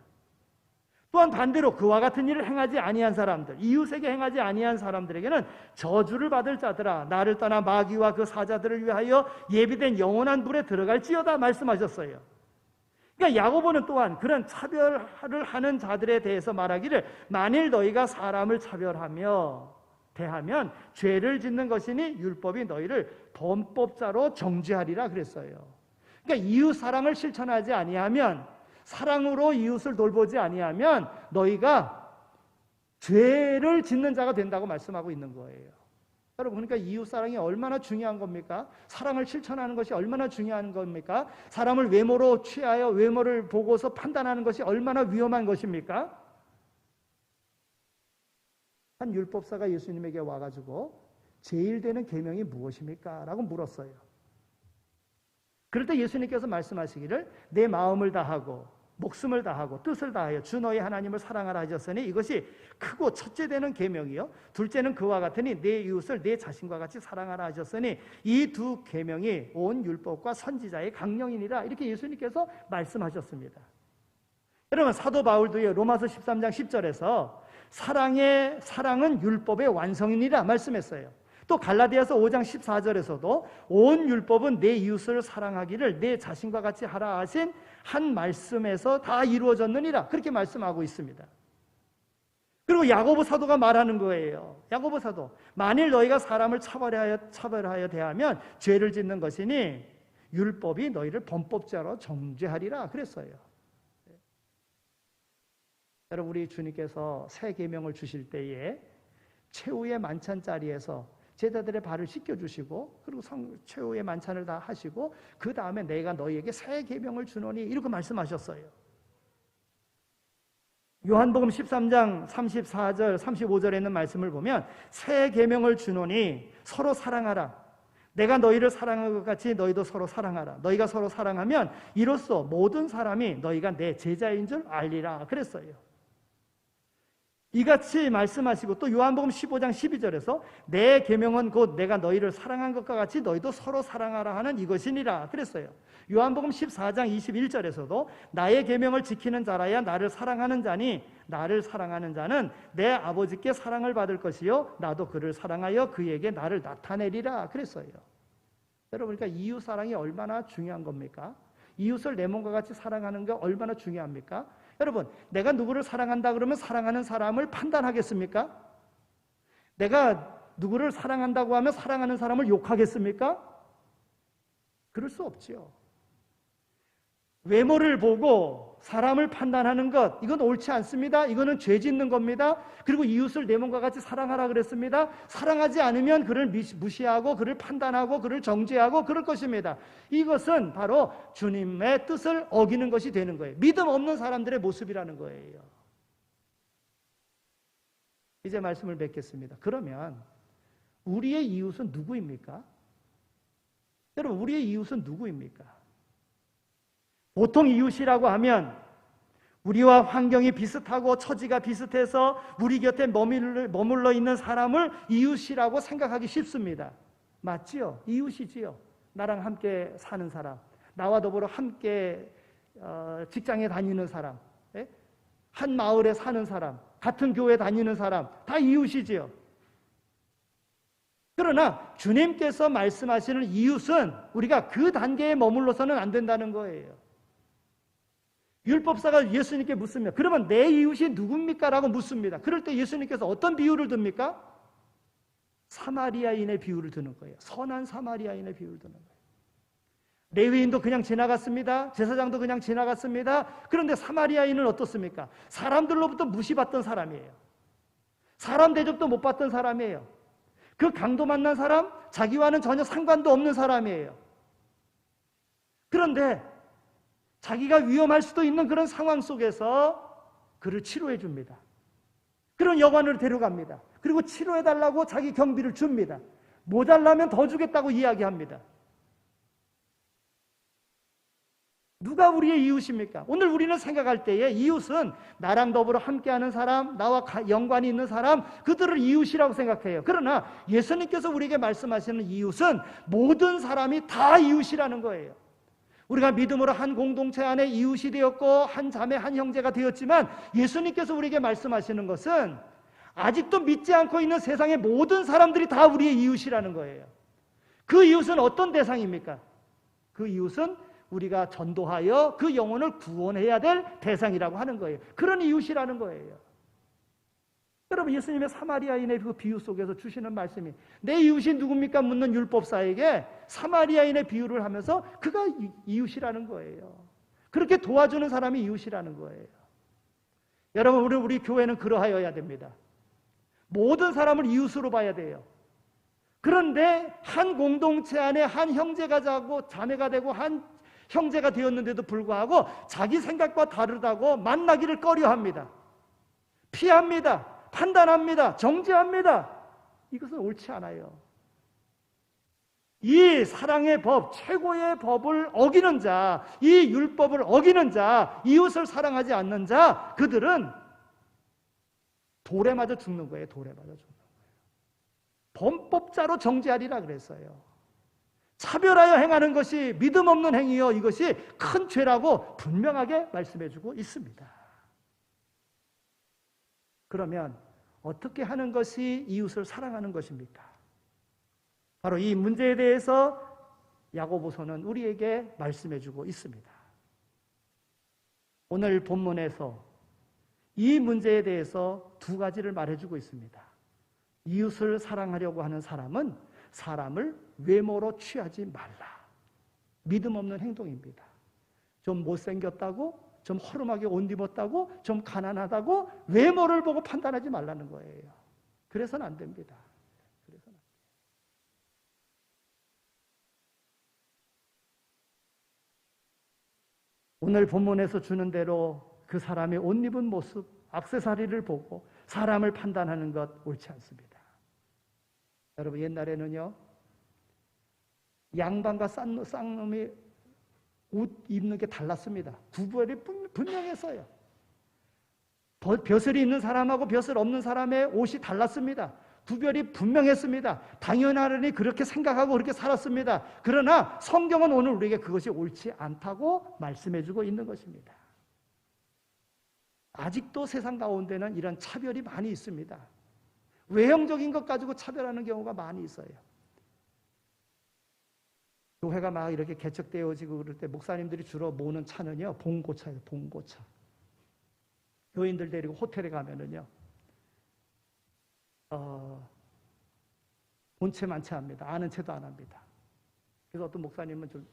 또한 반대로 그와 같은 일을 행하지 아니한 사람들, 이웃에게 행하지 아니한 사람들에게는 저주를 받을 자들아, 나를 떠나 마귀와 그 사자들을 위하여 예비된 영원한 불에 들어갈지어다 말씀하셨어요. 그러니까 야고보는 또한 그런 차별을 하는 자들에 대해서 말하기를 만일 너희가 사람을 차별하며 대하면 죄를 짓는 것이니 율법이 너희를 범법자로 정죄하리라 그랬어요. 그러니까 이웃 사랑을 실천하지 아니하면, 사랑으로 이웃을 돌보지 아니하면 너희가 죄를 짓는 자가 된다고 말씀하고 있는 거예요. 여러분, 그러니까 이웃 사랑이 얼마나 중요한 겁니까? 사랑을 실천하는 것이 얼마나 중요한 겁니까? 사람을 외모로 취하여 외모를 보고서 판단하는 것이 얼마나 위험한 것입니까? 한 율법사가 예수님에게 와가지고 제일 되는 계명이 무엇입니까? 라고 물었어요. 그럴 때 예수님께서 말씀하시기를 내 마음을 다하고 목숨을 다하고 뜻을 다하여 주 너희 하나님을 사랑하라 하셨으니 이것이 크고 첫째 되는 계명이요 둘째는 그와 같으니 내 이웃을 내 자신과 같이 사랑하라 하셨으니 이 두 계명이 온 율법과 선지자의 강령이니라. 이렇게 예수님께서 말씀하셨습니다. 여러분, 사도 바울도요 로마서 13장 10절에서 사랑은 율법의 완성이니라 말씀했어요. 또 갈라디아서 5장 14절에서도 온 율법은 내 이웃을 사랑하기를 내 자신과 같이 하라 하신 한 말씀에서 다 이루어졌느니라. 그렇게 말씀하고 있습니다. 그리고 야고보 사도가 말하는 거예요. 야고보 사도, 만일 너희가 사람을 차별하여 대하면 죄를 짓는 것이니 율법이 너희를 범법자로 정죄하리라 그랬어요. 여러분, 우리 주님께서 새 계명을 주실 때에 최후의 만찬 자리에서 제자들의 발을 씻겨주시고 그리고 최후의 만찬을 다 하시고 그 다음에 내가 너희에게 새 계명을 주노니 이렇게 말씀하셨어요. 요한복음 13장 34절 35절에 있는 말씀을 보면 새 계명을 주노니 서로 사랑하라. 내가 너희를 사랑한 것 같이 너희도 서로 사랑하라. 너희가 서로 사랑하면 이로써 모든 사람이 너희가 내 제자인 줄 알리라 그랬어요. 이같이 말씀하시고 또 요한복음 15장 12절에서 내 계명은 곧 내가 너희를 사랑한 것과 같이 너희도 서로 사랑하라 하는 이것이니라 그랬어요. 요한복음 14장 21절에서도 나의 계명을 지키는 자라야 나를 사랑하는 자니 나를 사랑하는 자는 내 아버지께 사랑을 받을 것이요 나도 그를 사랑하여 그에게 나를 나타내리라 그랬어요. 여러분, 그러니까 이웃 사랑이 얼마나 중요한 겁니까? 이웃을 내 몸과 같이 사랑하는 게 얼마나 중요합니까? 여러분, 내가 누구를 사랑한다 그러면 사랑하는 사람을 판단하겠습니까? 내가 누구를 사랑한다고 하면 사랑하는 사람을 욕하겠습니까? 그럴 수 없지요. 외모를 보고 사람을 판단하는 것, 이건 옳지 않습니다. 이거는 죄 짓는 겁니다. 그리고 이웃을 내 몸과 같이 사랑하라 그랬습니다. 사랑하지 않으면 그를 무시하고 그를 판단하고 그를 정죄하고 그럴 것입니다. 이것은 바로 주님의 뜻을 어기는 것이 되는 거예요. 믿음 없는 사람들의 모습이라는 거예요. 이제 말씀을 맺겠습니다. 그러면 우리의 이웃은 누구입니까? 여러분, 우리의 이웃은 누구입니까? 보통 이웃이라고 하면 우리와 환경이 비슷하고 처지가 비슷해서 우리 곁에 머물러 있는 사람을 이웃이라고 생각하기 쉽습니다. 맞지요? 이웃이지요. 나랑 함께 사는 사람, 나와 더불어 함께 직장에 다니는 사람, 한 마을에 사는 사람, 같은 교회 다니는 사람, 다 이웃이지요. 그러나 주님께서 말씀하시는 이웃은 우리가 그 단계에 머물러서는 안 된다는 거예요. 율법사가 예수님께 묻습니다. 그러면 내 이웃이 누굽니까? 라고 묻습니다. 그럴 때 예수님께서 어떤 비유를 듭니까? 사마리아인의 비유를 드는 거예요. 선한 사마리아인의 비유를 드는 거예요. 레위인도 그냥 지나갔습니다. 제사장도 그냥 지나갔습니다. 그런데 사마리아인은 어떻습니까? 사람들로부터 무시받던 사람이에요. 사람 대접도 못 받던 사람이에요. 그 강도 만난 사람, 자기와는 전혀 상관도 없는 사람이에요. 그런데 자기가 위험할 수도 있는 그런 상황 속에서 그를 치료해 줍니다. 그런 여관으로 데려갑니다. 그리고 치료해달라고 자기 경비를 줍니다. 모자라면 더 주겠다고 이야기합니다. 누가 우리의 이웃입니까? 오늘 우리는 생각할 때에 이웃은 나랑 더불어 함께하는 사람, 나와 연관이 있는 사람, 그들을 이웃이라고 생각해요. 그러나 예수님께서 우리에게 말씀하시는 이웃은 모든 사람이 다 이웃이라는 거예요. 우리가 믿음으로 한 공동체 안에 이웃이 되었고 한 자매 한 형제가 되었지만 예수님께서 우리에게 말씀하시는 것은 아직도 믿지 않고 있는 세상의 모든 사람들이 다 우리의 이웃이라는 거예요. 그 이웃은 어떤 대상입니까? 그 이웃은 우리가 전도하여 그 영혼을 구원해야 될 대상이라고 하는 거예요. 그런 이웃이라는 거예요. 여러분, 예수님의 사마리아인의 그 비유 속에서 주시는 말씀이 내 이웃이 누굽니까? 묻는 율법사에게 사마리아인의 비유를 하면서 그가 이웃이라는 거예요. 그렇게 도와주는 사람이 이웃이라는 거예요. 여러분, 우리 교회는 그러하여야 됩니다. 모든 사람을 이웃으로 봐야 돼요. 그런데 한 공동체 안에 한 형제가 자고 자매가 되고 한 형제가 되었는데도 불구하고 자기 생각과 다르다고 만나기를 꺼려합니다. 피합니다. 판단합니다. 정죄합니다. 이것은 옳지 않아요. 이 사랑의 법, 최고의 법을 어기는 자, 이 율법을 어기는 자, 이웃을 사랑하지 않는 자, 그들은 돌에 맞아 죽는 거예요. 돌에 맞아 죽는 거예요. 범법자로 정죄하리라 그랬어요. 차별하여 행하는 것이 믿음 없는 행위요, 이것이 큰 죄라고 분명하게 말씀해주고 있습니다. 그러면 어떻게 하는 것이 이웃을 사랑하는 것입니까? 바로 이 문제에 대해서 야고보서는 우리에게 말씀해주고 있습니다. 오늘 본문에서 이 문제에 대해서 두 가지를 말해주고 있습니다. 이웃을 사랑하려고 하는 사람은 사람을 외모로 취하지 말라. 믿음 없는 행동입니다. 좀 못생겼다고, 좀 허름하게 옷 입었다고, 좀 가난하다고 외모를 보고 판단하지 말라는 거예요. 그래서는 안 됩니다. 오늘 본문에서 주는 대로 그 사람의 옷 입은 모습, 액세서리를 보고 사람을 판단하는 것 옳지 않습니다. 여러분, 옛날에는요, 양반과 쌍놈이 옷 입는 게 달랐습니다. 구별이 분명했어요. 벼슬이 있는 사람하고 벼슬 없는 사람의 옷이 달랐습니다. 구별이 분명했습니다. 당연하려니 그렇게 생각하고 그렇게 살았습니다. 그러나 성경은 오늘 우리에게 그것이 옳지 않다고 말씀해주고 있는 것입니다. 아직도 세상 가운데는 이런 차별이 많이 있습니다. 외형적인 것 가지고 차별하는 경우가 많이 있어요. 교회가 막 이렇게 개척되어지고 그럴 때 목사님들이 주로 모는 차는요, 봉고차예요, 봉고차. 교인들 데리고 호텔에 가면은요, 본체 만체 합니다. 아는 체도 안 합니다. 그래서 어떤 목사님은 좀,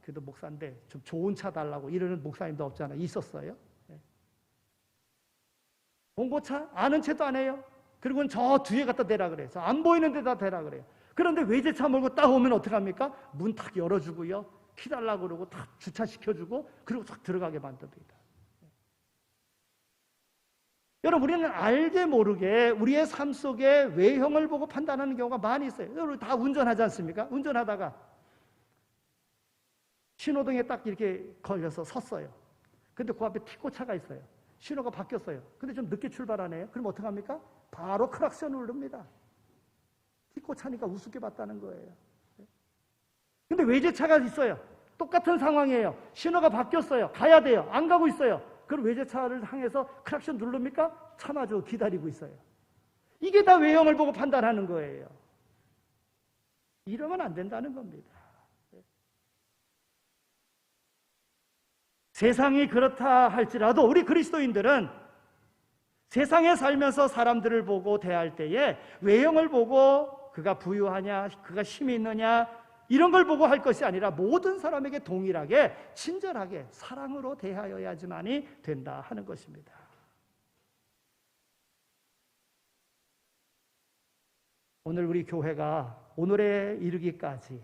그래도 목사인데 좀 좋은 차 달라고 이러는 목사님도 없잖아요. 있었어요. 네. 봉고차? 아는 체도 안 해요. 그리고는 저 뒤에 갖다 대라 그래요. 안 보이는 데다 대라 그래요. 그런데 외제차 몰고 딱 오면 어떡합니까? 문 탁 열어주고요. 키 달라고 그러고 탁 주차시켜주고 그리고 탁 들어가게 만듭니다. 여러분, 우리는 알게 모르게 우리의 삶 속에 외형을 보고 판단하는 경우가 많이 있어요. 여러분 다 운전하지 않습니까? 운전하다가 신호등에 딱 이렇게 걸려서 섰어요. 근데 그 앞에 티코차가 있어요. 신호가 바뀌었어요. 근데 좀 늦게 출발하네요. 그럼 어떡합니까? 바로 크락션을 누릅니다. 티코차니까 우습게 봤다는 거예요. 근데 외제차가 있어요. 똑같은 상황이에요. 신호가 바뀌었어요. 가야 돼요. 안 가고 있어요. 그럼 외제차를 향해서 크락션 누릅니까? 참아줘. 기다리고 있어요. 이게 다 외형을 보고 판단하는 거예요. 이러면 안 된다는 겁니다. 세상이 그렇다 할지라도 우리 그리스도인들은 세상에 살면서 사람들을 보고 대할 때에 외형을 보고 그가 부유하냐, 그가 힘이 있느냐 이런 걸 보고 할 것이 아니라 모든 사람에게 동일하게 친절하게 사랑으로 대하여야지만이 된다 하는 것입니다. 오늘 우리 교회가 오늘에 이르기까지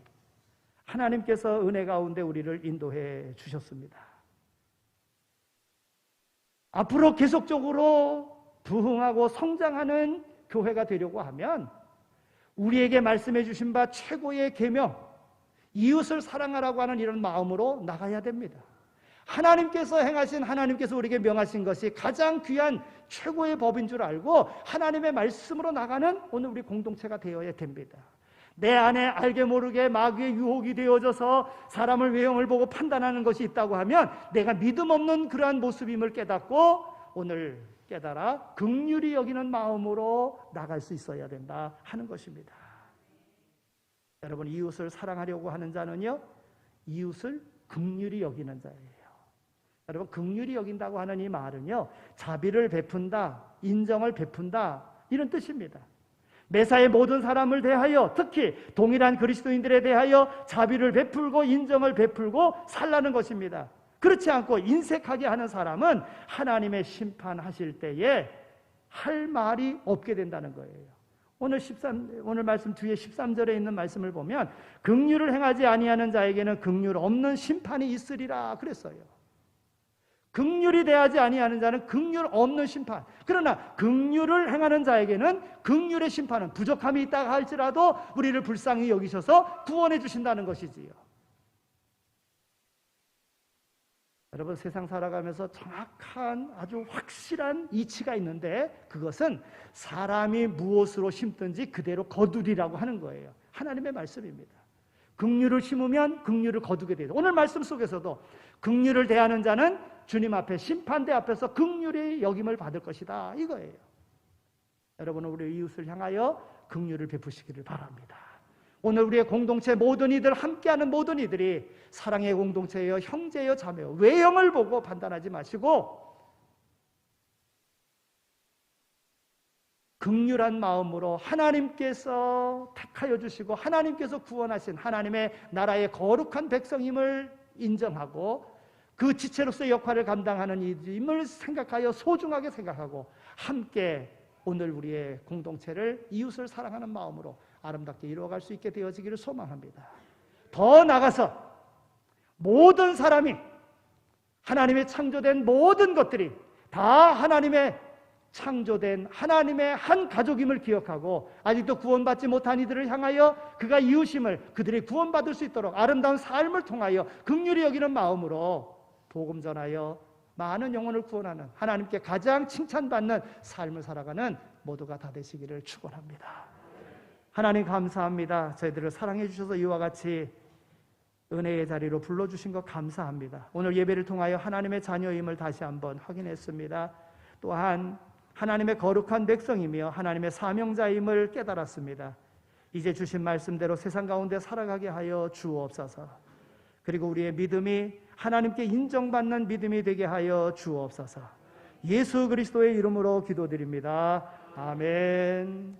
하나님께서 은혜 가운데 우리를 인도해 주셨습니다. 앞으로 계속적으로 부흥하고 성장하는 교회가 되려고 하면 우리에게 말씀해 주신 바 최고의 계명, 이웃을 사랑하라고 하는 이런 마음으로 나가야 됩니다. 하나님께서 행하신, 하나님께서 우리에게 명하신 것이 가장 귀한 최고의 법인 줄 알고 하나님의 말씀으로 나가는 오늘 우리 공동체가 되어야 됩니다. 내 안에 알게 모르게 마귀의 유혹이 되어져서 사람을 외형을 보고 판단하는 것이 있다고 하면 내가 믿음 없는 그러한 모습임을 깨닫고 오늘 깨달아 긍휼히 여기는 마음으로 나갈 수 있어야 된다 하는 것입니다. 여러분, 이웃을 사랑하려고 하는 자는요, 이웃을 긍휼히 여기는 자예요. 여러분, 긍휼히 여긴다고 하는 이 말은요, 자비를 베푼다, 인정을 베푼다 이런 뜻입니다. 매사의 모든 사람을 대하여, 특히 동일한 그리스도인들에 대하여 자비를 베풀고 인정을 베풀고 살라는 것입니다. 그렇지 않고 인색하게 하는 사람은 하나님의 심판하실 때에 할 말이 없게 된다는 거예요. 오늘 말씀 뒤에 13절에 있는 말씀을 보면 긍휼을 행하지 아니하는 자에게는 긍휼 없는 심판이 있으리라 그랬어요. 긍휼이 대하지 아니하는 자는 긍휼 없는 심판. 그러나 긍휼을 행하는 자에게는 긍휼의 심판은 부족함이 있다 할지라도 우리를 불쌍히 여기셔서 구원해 주신다는 것이지요. 여러분, 세상 살아가면서 정확한 아주 확실한 이치가 있는데 그것은 사람이 무엇으로 심든지 그대로 거두리라고 하는 거예요. 하나님의 말씀입니다. 긍휼을 심으면 긍휼을 거두게 돼요. 오늘 말씀 속에서도 긍휼을 대하는 자는 주님 앞에 심판대 앞에서 긍휼히 여김을 받을 것이다 이거예요. 여러분은 우리 이웃을 향하여 긍휼을 베푸시기를 바랍니다. 오늘 우리의 공동체 모든 이들, 함께하는 모든 이들이 사랑의 공동체여 형제여 자매여 외형을 보고 판단하지 마시고 긍휼한 마음으로 하나님께서 택하여 주시고 하나님께서 구원하신 하나님의 나라의 거룩한 백성임을 인정하고 그 지체로서의 역할을 감당하는 이임을 생각하여 소중하게 생각하고 함께 오늘 우리의 공동체를 이웃을 사랑하는 마음으로 아름답게 이루어갈 수 있게 되어지기를 소망합니다. 더 나아가서 모든 사람이 하나님의 창조된 모든 것들이 다 하나님의 창조된 하나님의 한 가족임을 기억하고 아직도 구원받지 못한 이들을 향하여 그가 이웃임을 그들이 구원받을 수 있도록 아름다운 삶을 통하여 긍휼히 여기는 마음으로 복음 전하여 많은 영혼을 구원하는 하나님께 가장 칭찬받는 삶을 살아가는 모두가 다 되시기를 축원합니다. 하나님 감사합니다. 저희들을 사랑해 주셔서 이와 같이 은혜의 자리로 불러주신 것 감사합니다. 오늘 예배를 통하여 하나님의 자녀임을 다시 한번 확인했습니다. 또한 하나님의 거룩한 백성이며 하나님의 사명자임을 깨달았습니다. 이제 주신 말씀대로 세상 가운데 살아가게 하여 주옵소서. 그리고 우리의 믿음이 하나님께 인정받는 믿음이 되게 하여 주옵소서. 예수 그리스도의 이름으로 기도드립니다. 아멘.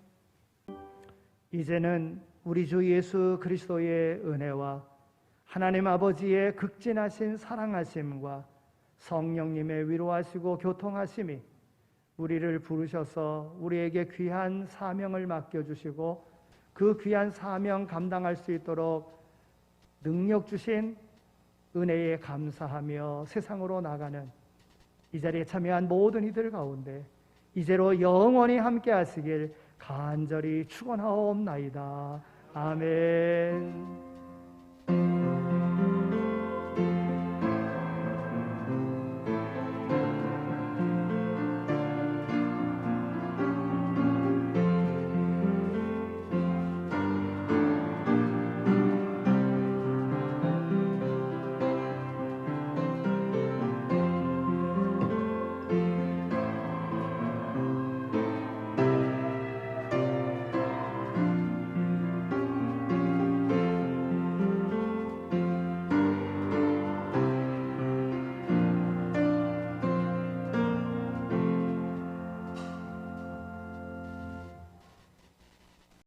이제는 우리 주 예수 그리스도의 은혜와 하나님 아버지의 극진하신 사랑하심과 성령님의 위로하시고 교통하심이 우리를 부르셔서 우리에게 귀한 사명을 맡겨주시고 그 귀한 사명 감당할 수 있도록 능력 주신 은혜에 감사하며 세상으로 나가는 이 자리에 참여한 모든 이들 가운데 이제로 영원히 함께 하시길 간절히 축원하옵나이다. 아멘.